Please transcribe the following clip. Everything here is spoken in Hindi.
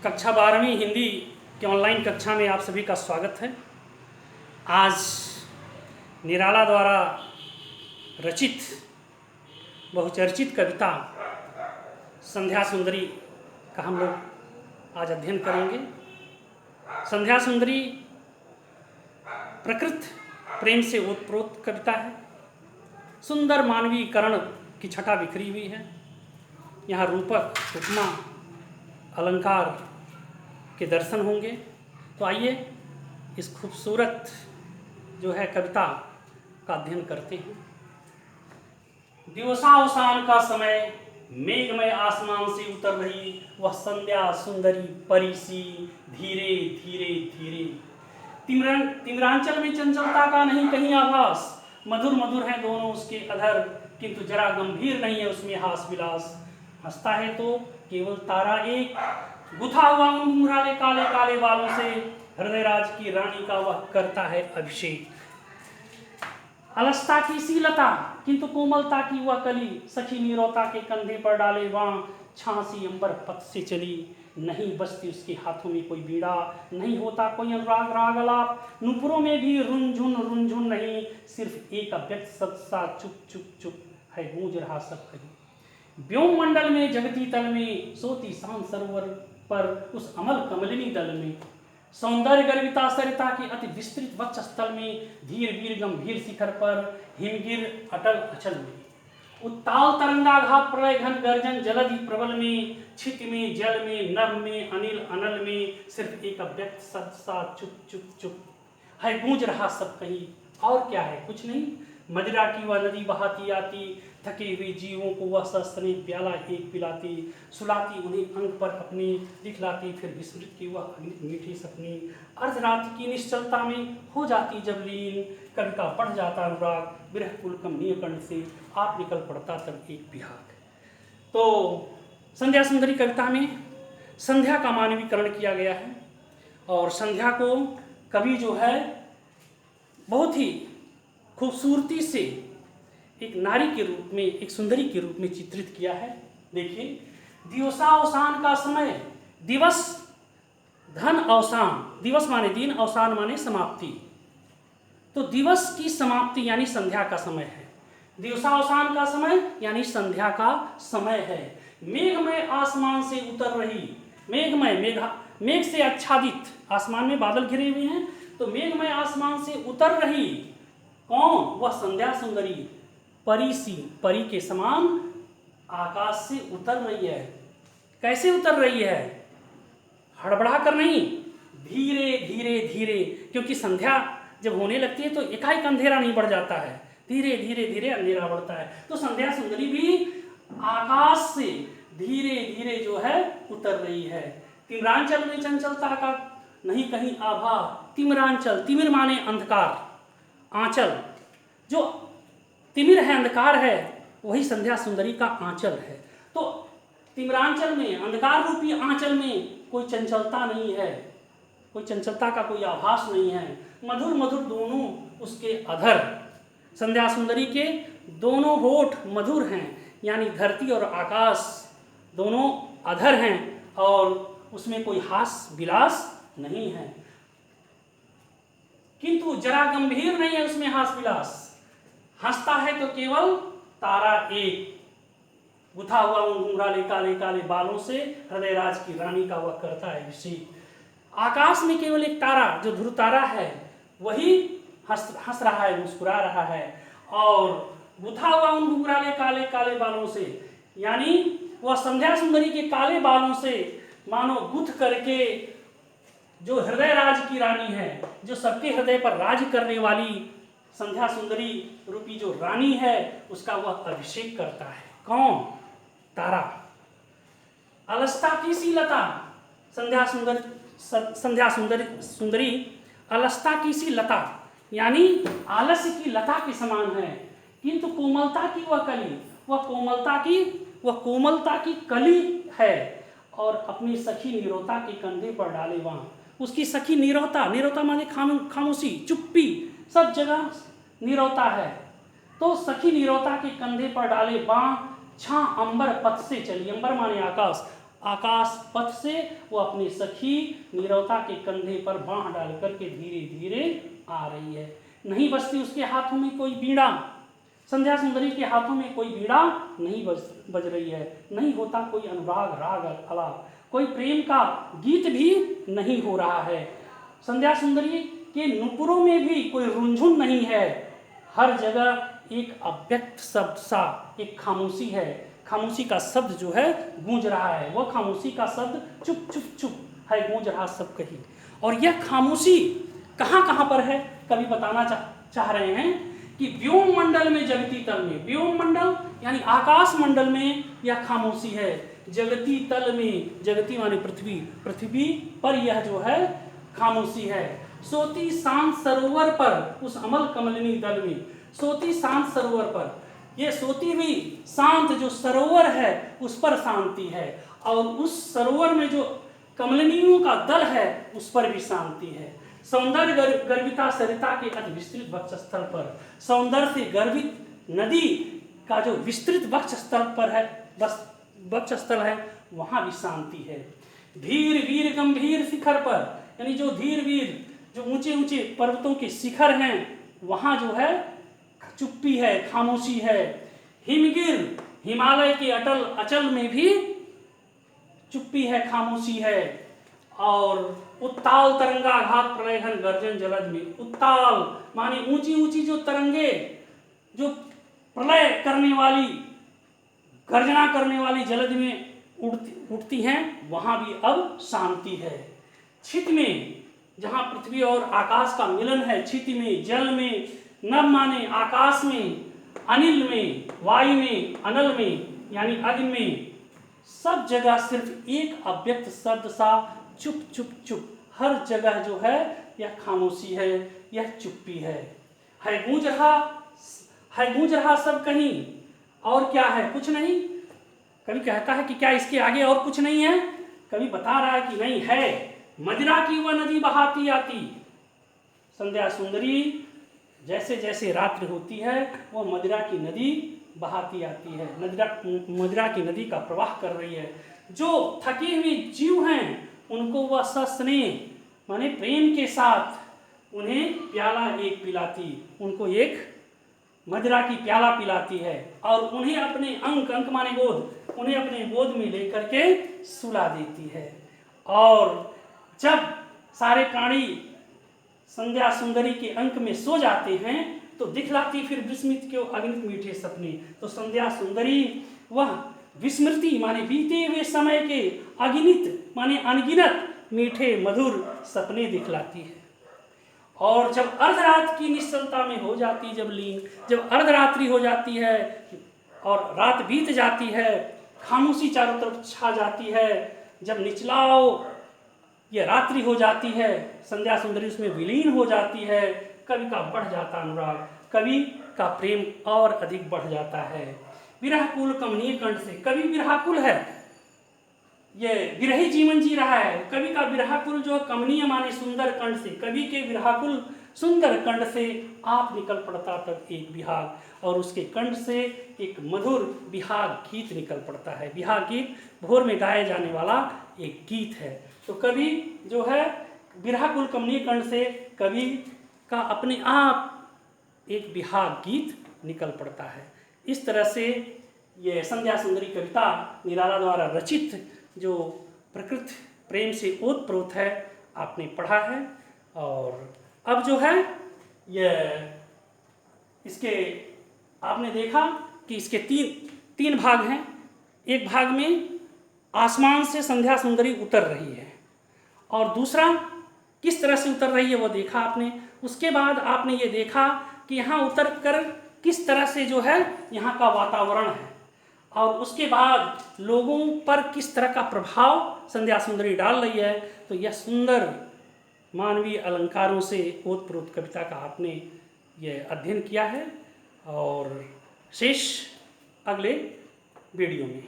कक्षा 12वीं हिंदी के ऑनलाइन कक्षा में आप सभी का स्वागत है। आज निराला द्वारा रचित बहुचर्चित कविता संध्या सुंदरी का हम लोग आज अध्ययन करेंगे। संध्या सुंदरी प्रकृत प्रेम से ओतप्रोत कविता है। सुंदर मानवीकरण की छटा बिखरी हुई है। यहाँ रूपक, उपमा, अलंकार के दर्शन होंगे। तो आइए इस खूबसूरत जो है कविता का अध्ययन करते हैं। दिवसावसान का समय, मेघमय आसमान से उतर रही वह संध्या सुंदरी परी-सी धीरे धीरे धीरे। तिमिरांचल में चंचलता का नहीं कहीं आभास, मधुर मधुर हैं दोनों उसके अधर, किंतु जरा गंभीर नहीं है उसमें हास विलास। हंसता है तो केवल तारा एक, गुथा हुआ उन घुंघराले काले काले बालों से, हृदयराज की रानी का वह करता है अभिषेक। अलसता की सी लता किंतु कोमलता की वह कली, सखी नीरौता के कंधे पर डाले वां, छासी अंबर पथ से चली। नहीं बजती उसके हाथों में कोई बीड़ा, नहीं होता कोई अनुराग राग अलाप, नुपुरों में भी रुंझुन नहीं, सिर्फ एक अव्यक्त सत्सा चुप चुप चुप है गूंज रहा सब कहीं। व्योम मंडल में जगती तल में, सोती शांत सरोवर पर उस अमल कमलिनी दल में, सौंदर्य गर्विता सरिता के अति विस्तृत वक्ष स्थल में, धीर वीर गंभीर शिखर पर हिमगिर अटल अचल में, उत्ताल तरंगाघात प्रलय घन गर्जन जलधि प्रबल में, छित में जल में नभ में अनिल अनल में, सिर्फ एक अव्यक्त सत्सा चुप चुप चुप है गूंज रहा सब कहीं। और क्या है, कुछ नहीं। मदिरा की वह नदी बहाती आती, थके हुए जीवों को वह सस्तने प्याला एक पिलाती, सुलाती उन्हें अंग पर अपनी, दिखलाती फिर विस्मृत की वह मीठी सपनी। अर्धरात्रि की निश्चलता में हो जाती जब लीन, कवि का बढ़ जाता अनुराग, विरह पुलकम नीलकंठ से आप निकल पड़ता तब एक बिहाग। तो संध्या सुंदरी कविता में संध्या का मानवीकरण किया गया है और संध्या को कवि जो है बहुत ही खूबसूरती से एक नारी के रूप में, एक सुंदरी के रूप में चित्रित किया है। देखिए, दिवसावसान का समय, दिवस धन अवसान, दिवस माने दिन, अवसान माने समाप्ति। तो दिवस की समाप्ति यानी संध्या का समय है। दिवसावसान का समय यानी संध्या का समय है। मेघमय आसमान से उतर रही, मेघमय मेघ से आच्छादित, आसमान में बादल घिरे हुए हैं, तो मेघमय आसमान से उतर रही कौन? वह संध्या सुंदरी परी-सी, परी के समान आकाश से उतर रही है। कैसे उतर रही है? हड़बड़ा कर नहीं, धीरे धीरे धीरे, क्योंकि संध्या जब होने लगती है तो एकाएक अंधेरा नहीं बढ़ जाता है, धीरे धीरे धीरे अंधेरा बढ़ता है। तो संध्या सुंदरी भी आकाश से धीरे धीरे जो है उतर रही है। तिमिरांचल में चंचलता का नहीं कहीं आभा, तिमिरांचल, तिमिर माने अंधकार, आंचल, जो तिमिर है, अंधकार है, वही संध्या सुंदरी का आंचल है। तो तिमिरांचल में, अंधकार रूपी आंचल में कोई चंचलता नहीं है, कोई चंचलता का कोई आभास नहीं है। मधुर मधुर दोनों उसके अधर, संध्या सुंदरी के दोनों होठ मधुर हैं, यानी धरती और आकाश दोनों अधर हैं और उसमें कोई हास विलास नहीं है, किंतु जरा गंभीर नहीं है उसमें हास विलास। हंसता है तो केवल तारा एक, गुथा हुआ उन घुंघराले काले काले बालों से, हृदयराज की रानी का वह करता है अभिषेक। आकाश में केवल एक तारा, जो ध्रुव तारा है, वही हंस रहा है, मुस्कुरा रहा है, और गुथा हुआ उन घुंघराले काले काले बालों से, यानी वह संध्या सुंदरी के काले बालों से मानो गुथ करके जो हृदयराज की रानी है, जो सबके हृदय पर राज करने वाली संध्या सुंदरी रूपी जो रानी है, उसका वह अभिषेक करता है। कौन? तारा। अलसता की सी लता, संध्या सुंदरी अलसता की सी लता, यानी आलस्य की लता के समान है, किंतु कोमलता की वह कली, वह कोमलता की कली है, और अपनी सखी नीरौता के कंधे पर डाले वहाँ। उसकी सखी नीरौता माने खामोशी, चुप्पी, सब जगह नीरौता है। तो सखी नीरौता के कंधे पर डाले बाँ, छा अंबर पथ से चली, अंबर माने आकाश, आकाश पथ से वो अपनी सखी नीरवता के कंधे पर बाँह डाल करके धीरे धीरे आ रही है। नहीं बजती उसके हाथों में कोई बीड़ा, संध्या सुंदरी के हाथों में कोई बीड़ा नहीं बज रही है, नहीं होता कोई अनुराग राग आलाप, कोई प्रेम का गीत भी नहीं हो रहा है। संध्या सुंदरी के नुपुरों में भी कोई रुंझुन नहीं है। हर जगह एक अव्यक्त शब्द सा एक खामोशी है। खामोशी का शब्द जो है गूंज रहा है, वह खामोशी का शब्द चुप चुप चुप है गूंज रहा सब कहीं। और यह खामोशी कहाँ कहाँ पर है, कवि बताना चाह रहे हैं कि व्योम मंडल में जगती तल में, व्योम मंडल यानी आकाश मंडल में यह खामोशी है। जगती तल में, जगती माने पृथ्वी, पृथ्वी पर यह जो है खामोशी है। सोती शांत सरोवर पर, उस अमल कमलिनी दल में, सोती शांत सरोवर पर, ये सोती हुई शांत जो सरोवर है उस पर शांति है। और उस सरोवर में जो कमलिनियों का दल है उस पर भी शांति है। सौंदर्य गर्विता सरिता के अति विस्तृत वक्षस्थल पर, सौंदर्य से गर्वित नदी का जो विस्तृत वक्षस्थल पर है, वक्षस्थल है, वहां भी शांति है। धीर वीर गंभीर शिखर पर, यानी जो धीर वीर जो ऊंचे ऊंचे पर्वतों के शिखर हैं वहां जो है चुप्पी है, खामोशी है। हिमगिर हिमालय के अटल अचल में भी चुप्पी है, खामोशी है। और उत्ताल तरंगाघात प्रलयघन गर्जन जलद में, उत्ताल माने ऊंची ऊंची जो तरंगे जो प्रलय करने वाली, गर्जना करने वाली जलद में उठती हैं, वहां भी अब शांति है। छित में, जहां पृथ्वी और आकाश का मिलन है, छित में, जल में, नभ माने आकाश में, अनिल में, वायु में, अनल में यानी अग्नि में, सब जगह सिर्फ एक अव्यक्त शब्द सा चुप चुप चुप। हर जगह जो है यह खामोशी है, यह चुप्पी है गूंज रहा सब कहीं। और क्या है, कुछ नहीं। कभी कहता है कि क्या इसके आगे और कुछ नहीं है, कभी बता रहा है कि नहीं है। मदिरा की वह नदी बहाती आती, संध्या सुंदरी जैसे जैसे रात्रि होती है वह मदिरा की नदी बहाती आती है, मदिरा की नदी का प्रवाह कर रही है। जो थके हुए जीव हैं उनको वह सस्नेह माने प्रेम के साथ उन्हें प्याला एक पिलाती, उनको एक मदिरा की प्याला पिलाती है और उन्हें अपने अंक माने गोद, उन्हें अपने गोद में लेकर के सुला देती है। और जब सारे प्राणी संध्या सुंदरी के अंक में सो जाते हैं तो दिखलाती फिर विस्मित क्यों अगणित मीठे सपने। तो संध्या सुंदरी वह विस्मृति माने बीते हुए समय के अगिनित माने अनगिनत मीठे मधुर सपने दिखलाती है। और जब अर्धरात की निश्चलता में हो जाती, जब लीन, जब अर्धरात्रि हो जाती है और रात बीत जाती है, खामोशी चारों तरफ छा जाती है, जब निचलाओ ये रात्रि हो जाती है, संध्या सुंदरी उसमें विलीन हो जाती है। कवि का बढ़ जाता अनुराग, कवि का प्रेम और अधिक बढ़ जाता है। विरहकुल कमनीय कंठ से, कवि विरहाकुल है, ये विरही जीवन जी रहा है। कवि का विरहाकुल जो कमनीय माने सुंदर कंठ से, कवि के विरहाकुल सुंदर कंठ से आप निकल पड़ता तब एक विहाग, और उसके कंठ से एक मधुर विहाग गीत निकल पड़ता है। विहाग गीत भोर में गाया जाने वाला एक गीत है। तो कवि जो है विरहाकुल कमनीय कंठ से कवि का अपने आप एक विहाग गीत निकल पड़ता है। इस तरह से ये संध्या सुंदरी कविता निराला द्वारा रचित जो प्रकृति प्रेम से ओतप्रोत है आपने पढ़ा है। और अब जो है ये इसके आपने देखा कि इसके तीन भाग हैं। एक भाग में आसमान से संध्या सुंदरी उतर रही है और दूसरा किस तरह से उतर रही है वो देखा आपने। उसके बाद आपने ये देखा कि यहाँ उतर कर किस तरह से जो है यहाँ का वातावरण है और उसके बाद लोगों पर किस तरह का प्रभाव संध्या सुंदरी डाल रही है। तो यह सुंदर मानवीय अलंकारों से ओतप्रोत कविता का आपने ये अध्ययन किया है और शेष अगले वीडियो में।